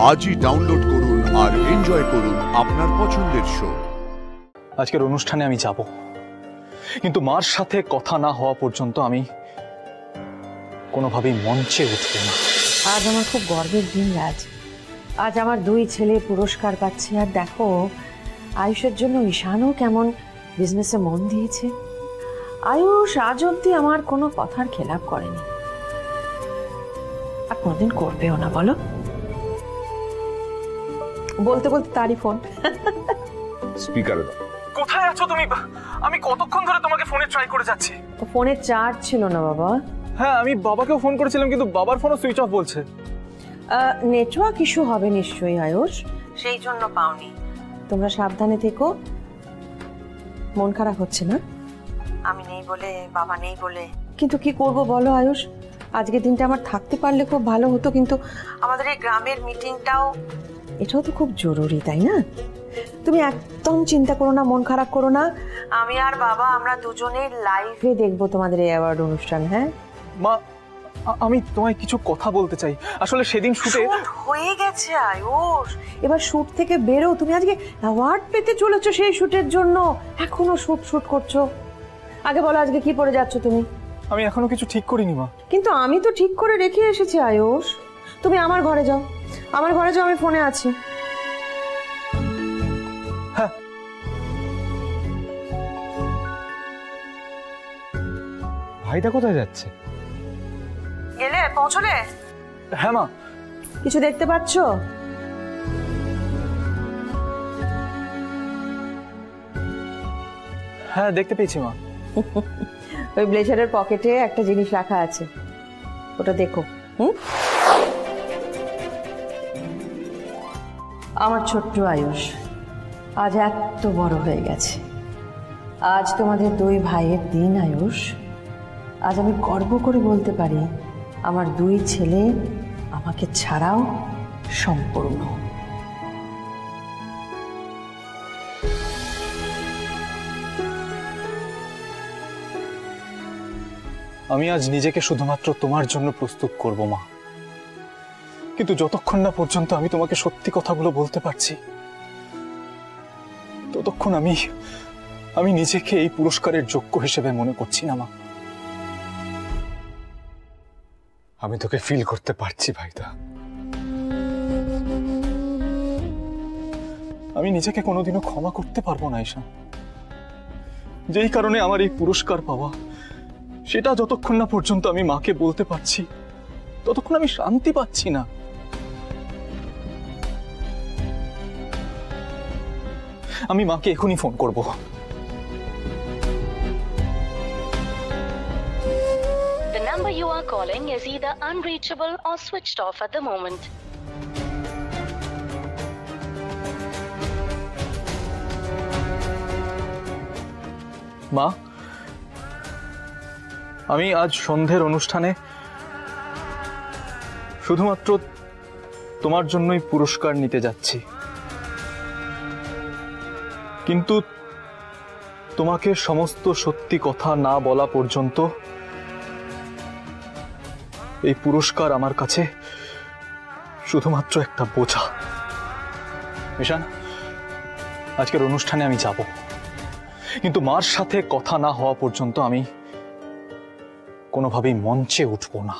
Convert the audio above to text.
আজই ডাউনলোড করুন আর এনজয় করুন আপনার পছন্দের শো। আজকের অনুষ্ঠানে আমি যাব, কিন্তু মার সাথে কথা না হওয়া পর্যন্ত আমি কোনোভাবেই মঞ্চে উঠব না। আজ আমার খুব গর্বের দিন রাজ। আজ আমার দুই ছেলে পুরস্কার পাচ্ছে, আর দেখো আয়ুষের জন্য ঈশানও কেমন বিজনেসে মন দিয়েছে। আয়ুষ আজ অব্দি আমার কোনো কথার খেলাপ করেনি, আর কোনদিন করবেও না। বলো, বলতে বলতে তারই ফোন। স্পিকারে দাও। কোথায় আছো তুমি? আমি কতক্ষণ ধরে তোমাকে ফোনে ট্রাই করে যাচ্ছি। ফোনে চার্জ ছিল না বাবা। হ্যাঁ, আমি বাবাকেও ফোন করেছিলাম, কিন্তু বাবার ফোনও সুইচ অফ বলছে। নেটওয়ার্ক ইস্যু হবে নিশ্চয়ই আয়ুষ, সেই জন্য পাওনি। তোমরা সাবধানে থেকো। মন খারাপ হচ্ছে না? আমি নেই বলে, বাবা নেই বলে। কিন্তু কি করব বলো আয়ুষ, আজকের দিনটা আমার থাকতে পারলে খুব ভালো হতো, কিন্তু আমাদের এই গ্রামের মিটিংটাও, এটাও তো খুব জরুরি, তাই না? তুমি একদম চিন্তা করো না, মন খারাপ করো না। আমি আর বাবা আমরা দুজনেই লাইভে দেখবো তোমাদের এই অ্যাওয়ার্ড অনুষ্ঠান। হ্যাঁ মা, আমি তোমায় কিছু কথা বলতে চাই। আসলে সেদিন শুটে হয়ে গেছে আয়ুষ, এবার শুট থেকে বেরো। তুমি আজকে অ্যাওয়ার্ড পেতে চলেছো সেই শুটের জন্য, এখনো শুট শুট করছো। আগে বলো আজকে কি পরে যাচ্ছ তুমি? আমি এখনো কিছু ঠিক করিনি মা। কিন্তু আমি তো ঠিক করে রেখে এসেছি আয়ুষ। তুমি আমার ঘরে যাও, আমার ঘরে যাও, আমি ফোনে আছি। হ্যাঁ, ভাইটা কোথায় যাচ্ছে? গেলে পৌঁছলে? হ্যাঁ মা। কিছু দেখতে পাচ্ছো? হ্যাঁ, দেখতে পেয়েছি মা। ওই ব্লেজারের পকেটে একটা জিনিস রাখা আছে, ওটা দেখো। আমার ছোট্ট আয়ুষ আজ এত বড় হয়ে গেছে। আজ তোমাদের দুই ভাইয়ের দিন আয়ুষ। আজ আমি গর্ব করে বলতে পারি আমার দুই ছেলে আমাকে ছাড়াও সম্পূর্ণ। আমি আজ নিজেকে শুধুমাত্র তোমার জন্য প্রস্তুত করব মা, কিন্তু যতক্ষণ না পর্যন্ত আমি তোমাকে সত্যি কথাগুলো বলতে পারছি, ততক্ষণ আমি নিজেকে এই পুরস্কারের যোগ্য হিসেবে মনে করছি না মা। আমি তোকে ফিল করতে পারছি ভাইদা। আমি নিজেকে কোনোদিনও ক্ষমা করতে পারবো না ঈশান। যেই কারণে আমার এই পুরস্কার পাওয়া, সেটা যতক্ষণ না পর্যন্ত আমি মাকে বলতে পারছি, ততক্ষণ আমি শান্তি পাচ্ছি না। আমি মাকে এখনই ফোন করব। The number you are calling is either unreachable or switched off at the moment. মা, আমি আজ সন্ধ্যের অনুষ্ঠানে শুধুমাত্র তোমার জন্যই পুরস্কার নিতে যাচ্ছি, কিন্তু তোমাকে সমস্ত সত্যি কথা না বলা পর্যন্ত এই পুরস্কার আমার কাছে শুধুমাত্র একটা বোঝা। ঈশান, আজকের অনুষ্ঠানে আমি যাব, কিন্তু মার সাথে কথা না হওয়া পর্যন্ত আমি কোনোভাবেই মঞ্চে উঠব না।